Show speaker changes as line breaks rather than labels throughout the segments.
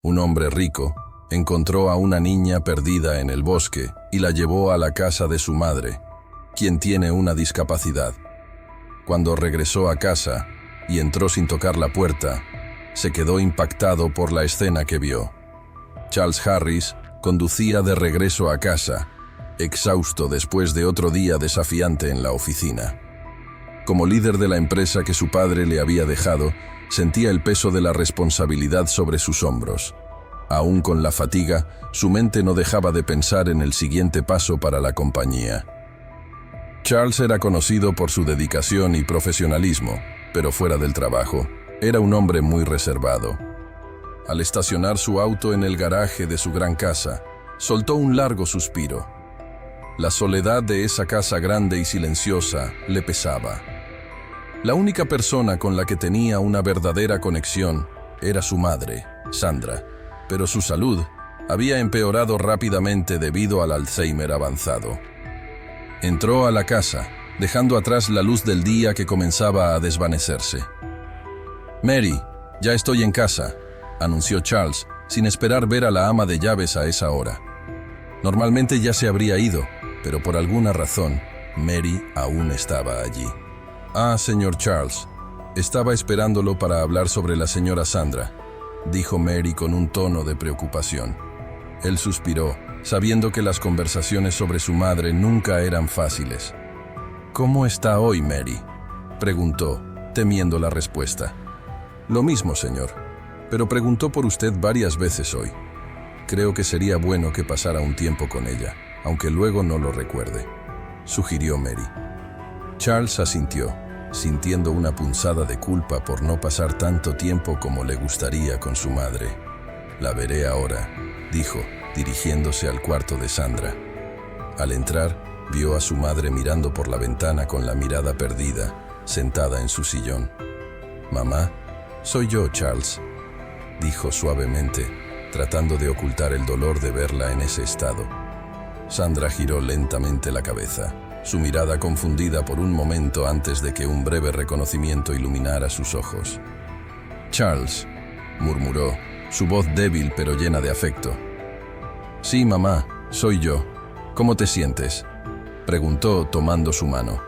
Un hombre rico encontró a una niña perdida en el bosque y la llevó a la casa de su madre, quien tiene una discapacidad. Cuando regresó a casa y entró sin tocar la puerta, se quedó impactado por la escena que vio. Charles Harris conducía de regreso a casa, exhausto después de otro día desafiante en la oficina. Como líder de la empresa que su padre le había dejado, sentía el peso de la responsabilidad sobre sus hombros. Aún con la fatiga, su mente no dejaba de pensar en el siguiente paso para la compañía. Charles era conocido por su dedicación y profesionalismo, pero fuera del trabajo, era un hombre muy reservado. Al estacionar su auto en el garaje de su gran casa, soltó un largo suspiro. La soledad de esa casa grande y silenciosa le pesaba. La única persona con la que tenía una verdadera conexión era su madre, Sandra, pero su salud había empeorado rápidamente debido al Alzheimer avanzado. Entró a la casa, dejando atrás la luz del día que comenzaba a desvanecerse. «Mary, ya estoy en casa», anunció Charles, sin esperar ver a la ama de llaves a esa hora. Normalmente ya se habría ido, pero por alguna razón, Mary aún estaba allí. «Ah, señor Charles, estaba esperándolo para hablar sobre la señora Sandra», dijo Mary con un tono de preocupación. Él suspiró, sabiendo que las conversaciones sobre su madre nunca eran fáciles. «¿Cómo está hoy, Mary?», preguntó, temiendo la respuesta. «Lo mismo, señor, pero preguntó por usted varias veces hoy. Creo que sería bueno que pasara un tiempo con ella, aunque luego no lo recuerde», sugirió Mary. Charles asintió, sintiendo una punzada de culpa por no pasar tanto tiempo como le gustaría con su madre. «La veré ahora», dijo, dirigiéndose al cuarto de Sandra. Al entrar, vio a su madre mirando por la ventana con la mirada perdida, sentada en su sillón. «Mamá, soy yo, Charles», dijo suavemente, tratando de ocultar el dolor de verla en ese estado. Sandra giró lentamente la cabeza, su mirada confundida por un momento antes de que un breve reconocimiento iluminara sus ojos. «Charles», murmuró, su voz débil pero llena de afecto. «Sí, mamá, soy yo. ¿Cómo te sientes?», preguntó tomando su mano.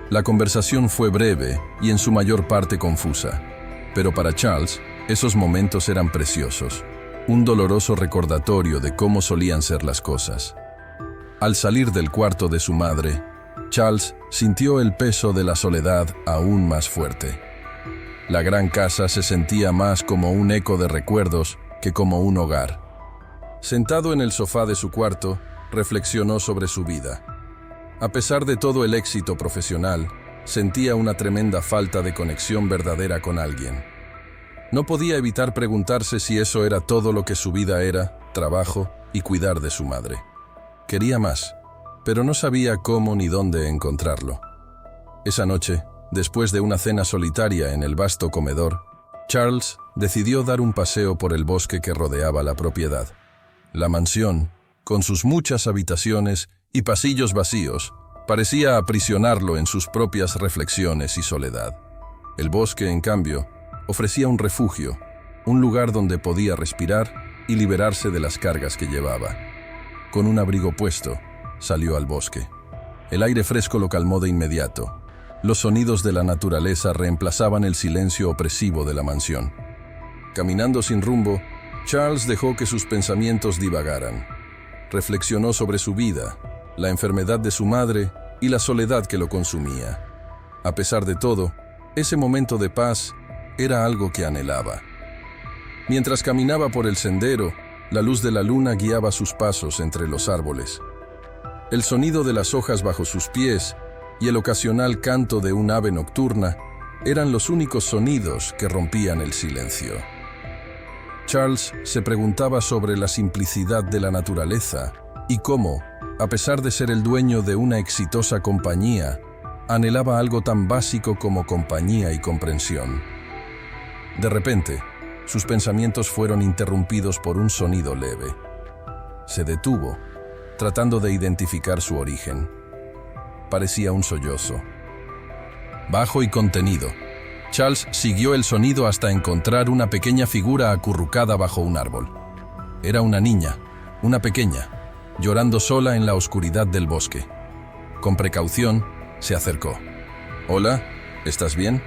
La conversación fue breve y en su mayor parte confusa, pero para Charles esos momentos eran preciosos, un doloroso recordatorio de cómo solían ser las cosas. Al salir del cuarto de su madre, Charles sintió el peso de la soledad aún más fuerte. La gran casa se sentía más como un eco de recuerdos que como un hogar. Sentado en el sofá de su cuarto, reflexionó sobre su vida. A pesar de todo el éxito profesional, sentía una tremenda falta de conexión verdadera con alguien. No podía evitar preguntarse si eso era todo lo que su vida era, trabajo y cuidar de su madre. Quería más, pero no sabía cómo ni dónde encontrarlo. Esa noche, después de una cena solitaria en el vasto comedor, Charles decidió dar un paseo por el bosque que rodeaba la propiedad. La mansión, con sus muchas habitaciones y pasillos vacíos, parecía aprisionarlo en sus propias reflexiones y soledad. El bosque, en cambio, ofrecía un refugio, un lugar donde podía respirar y liberarse de las cargas que llevaba. Con un abrigo puesto, salió al bosque. El aire fresco lo calmó de inmediato. Los sonidos de la naturaleza reemplazaban el silencio opresivo de la mansión. Caminando sin rumbo, Charles dejó que sus pensamientos divagaran. Reflexionó sobre su vida, la enfermedad de su madre y la soledad que lo consumía. A pesar de todo, ese momento de paz era algo que anhelaba. Mientras caminaba por el sendero, la luz de la luna guiaba sus pasos entre los árboles. El sonido de las hojas bajo sus pies y el ocasional canto de un ave nocturna eran los únicos sonidos que rompían el silencio. Charles se preguntaba sobre la simplicidad de la naturaleza y cómo, a pesar de ser el dueño de una exitosa compañía, anhelaba algo tan básico como compañía y comprensión. De repente, sus pensamientos fueron interrumpidos por un sonido leve. Se detuvo, tratando de identificar su origen. Parecía un sollozo. Bajo y contenido, Charles siguió el sonido hasta encontrar una pequeña figura acurrucada bajo un árbol. Era una niña, una pequeña, llorando sola en la oscuridad del bosque. Con precaución, se acercó. «Hola, ¿estás bien?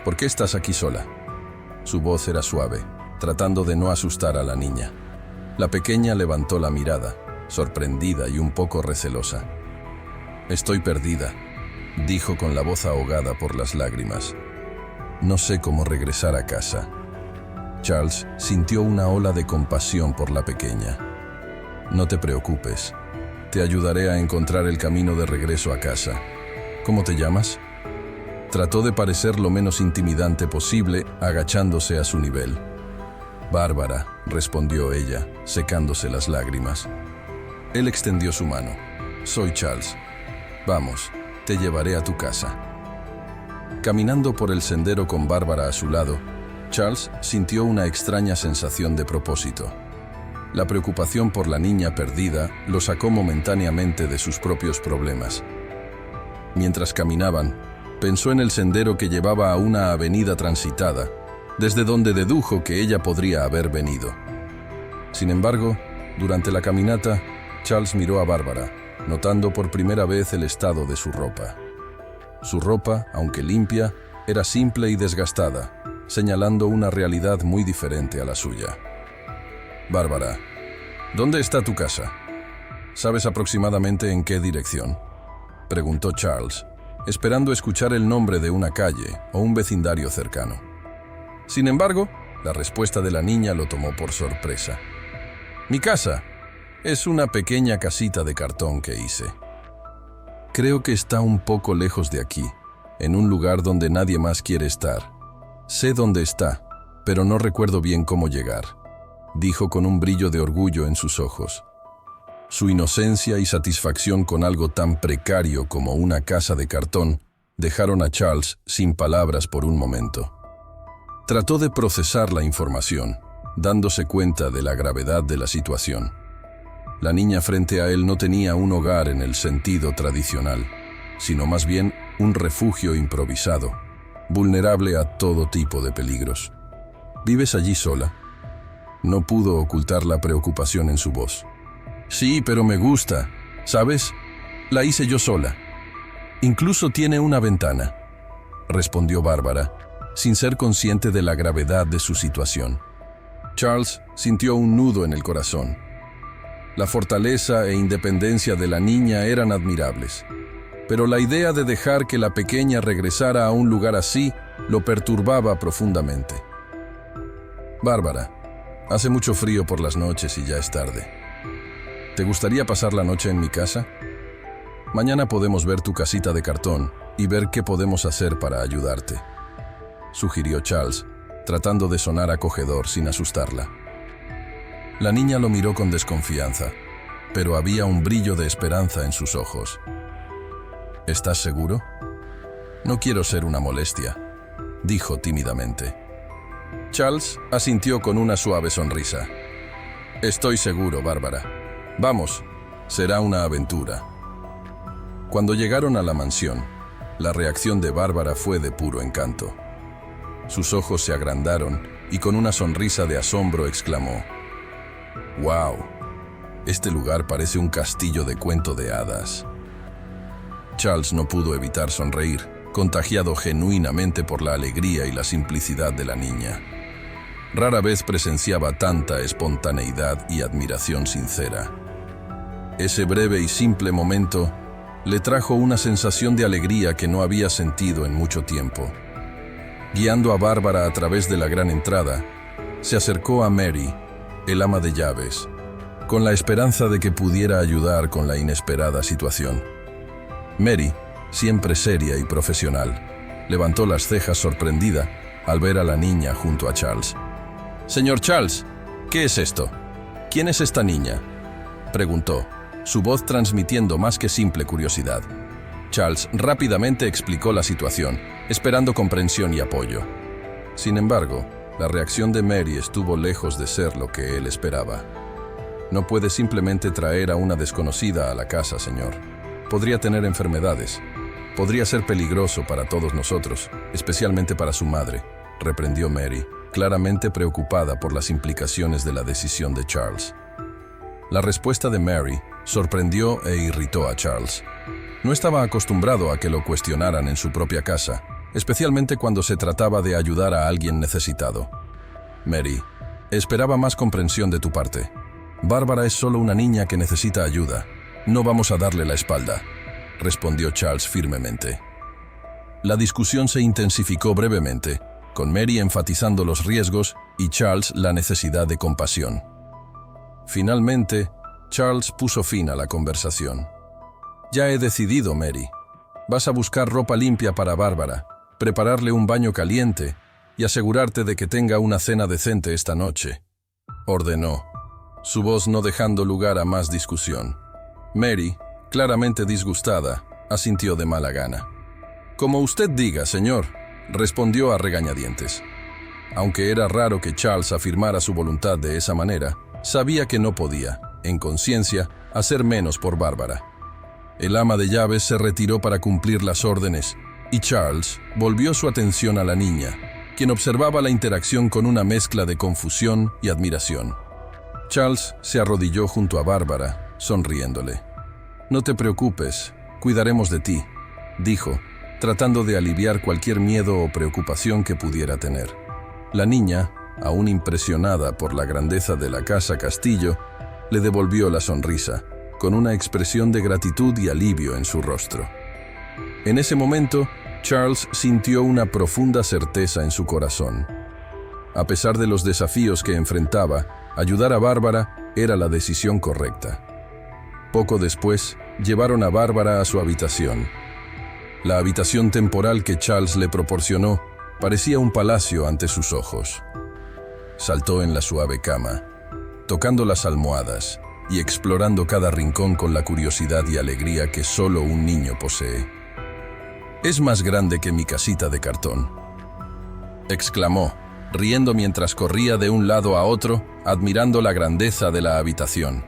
¿Por qué estás aquí sola?» Su voz era suave, tratando de no asustar a la niña. La pequeña levantó la mirada, sorprendida y un poco recelosa. «Estoy perdida», dijo con la voz ahogada por las lágrimas. «No sé cómo regresar a casa». Charles sintió una ola de compasión por la pequeña. «No te preocupes. Te ayudaré a encontrar el camino de regreso a casa. ¿Cómo te llamas?». Trató de parecer lo menos intimidante posible, agachándose a su nivel. «Bárbara», respondió ella, secándose las lágrimas. Él extendió su mano. «Soy Charles. Vamos, te llevaré a tu casa». Caminando por el sendero con Bárbara a su lado, Charles sintió una extraña sensación de propósito. La preocupación por la niña perdida lo sacó momentáneamente de sus propios problemas. Mientras caminaban, pensó en el sendero que llevaba a una avenida transitada, desde donde dedujo que ella podría haber venido. Sin embargo, durante la caminata, Charles miró a Bárbara, notando por primera vez el estado de su ropa. Su ropa, aunque limpia, era simple y desgastada, señalando una realidad muy diferente a la suya. «Bárbara, ¿dónde está tu casa? ¿Sabes aproximadamente en qué dirección?», preguntó Charles, esperando escuchar el nombre de una calle o un vecindario cercano. Sin embargo, la respuesta de la niña lo tomó por sorpresa. «Mi casa es una pequeña casita de cartón que hice. Creo que está un poco lejos de aquí, en un lugar donde nadie más quiere estar. Sé dónde está, pero no recuerdo bien cómo llegar», dijo con un brillo de orgullo en sus ojos. Su inocencia y satisfacción con algo tan precario como una casa de cartón dejaron a Charles sin palabras por un momento. Trató de procesar la información, dándose cuenta de la gravedad de la situación. La niña frente a él no tenía un hogar en el sentido tradicional, sino más bien un refugio improvisado, vulnerable a todo tipo de peligros. «¿Vives allí sola?». No pudo ocultar la preocupación en su voz. «Sí, pero me gusta. ¿Sabes? La hice yo sola. Incluso tiene una ventana», respondió Bárbara, sin ser consciente de la gravedad de su situación. Charles sintió un nudo en el corazón. La fortaleza e independencia de la niña eran admirables, pero la idea de dejar que la pequeña regresara a un lugar así lo perturbaba profundamente. «Bárbara, hace mucho frío por las noches y ya es tarde. ¿Te gustaría pasar la noche en mi casa? Mañana podemos ver tu casita de cartón y ver qué podemos hacer para ayudarte», sugirió Charles, tratando de sonar acogedor sin asustarla. La niña lo miró con desconfianza, pero había un brillo de esperanza en sus ojos. «¿Estás seguro?». «No quiero ser una molestia», dijo tímidamente. Charles asintió con una suave sonrisa. «Estoy seguro, Bárbara. Vamos, será una aventura». Cuando llegaron a la mansión, la reacción de Bárbara fue de puro encanto. Sus ojos se agrandaron y con una sonrisa de asombro exclamó: «¡Wow! Este lugar parece un castillo de cuento de hadas». Charles no pudo evitar sonreír, contagiado genuinamente por la alegría y la simplicidad de la niña. Rara vez presenciaba tanta espontaneidad y admiración sincera. Ese breve y simple momento le trajo una sensación de alegría que no había sentido en mucho tiempo. Guiando a Bárbara a través de la gran entrada, se acercó a Mary, el ama de llaves, con la esperanza de que pudiera ayudar con la inesperada situación. Mary, siempre seria y profesional, levantó las cejas sorprendida al ver a la niña junto a Charles. «Señor Charles, ¿qué es esto? ¿Quién es esta niña?», preguntó, su voz transmitiendo más que simple curiosidad. Charles rápidamente explicó la situación, esperando comprensión y apoyo. Sin embargo, la reacción de Mary estuvo lejos de ser lo que él esperaba. «No puede simplemente traer a una desconocida a la casa, señor. Podría tener enfermedades. Podría ser peligroso para todos nosotros, especialmente para su madre, reprendió Mary, claramente preocupada por las implicaciones de la decisión de Charles. La respuesta de Mary sorprendió e irritó a Charles. No estaba acostumbrado a que lo cuestionaran en su propia casa, especialmente cuando se trataba de ayudar a alguien necesitado. Mary, esperaba más comprensión de tu parte. Bárbara es solo una niña que necesita ayuda. No vamos a darle la espalda, respondió Charles firmemente. La discusión se intensificó brevemente, con Mary enfatizando los riesgos y Charles la necesidad de compasión. Finalmente, Charles puso fin a la conversación. Ya he decidido, Mary. Vas a buscar ropa limpia para Bárbara, prepararle un baño caliente y asegurarte de que tenga una cena decente esta noche, ordenó, su voz no dejando lugar a más discusión. Mary, claramente disgustada, asintió de mala gana. Como usted diga, señor, respondió a regañadientes. Aunque era raro que Charles afirmara su voluntad de esa manera, sabía que no podía, en conciencia, hacer menos por Bárbara. El ama de llaves se retiró para cumplir las órdenes, y Charles volvió su atención a la niña, quien observaba la interacción con una mezcla de confusión y admiración. Charles se arrodilló junto a Bárbara, sonriéndole. «No te preocupes, cuidaremos de ti», dijo, tratando de aliviar cualquier miedo o preocupación que pudiera tener. La niña, aún impresionada por la grandeza de la casa castillo, le devolvió la sonrisa, con una expresión de gratitud y alivio en su rostro. En ese momento, Charles sintió una profunda certeza en su corazón. A pesar de los desafíos que enfrentaba, ayudar a Bárbara era la decisión correcta. Poco después, llevaron a Bárbara a su habitación. La habitación temporal que Charles le proporcionó parecía un palacio ante sus ojos. Saltó en la suave cama, tocando las almohadas y explorando cada rincón con la curiosidad y alegría que solo un niño posee. «Es más grande que mi casita de cartón», exclamó, riendo mientras corría de un lado a otro, admirando la grandeza de la habitación.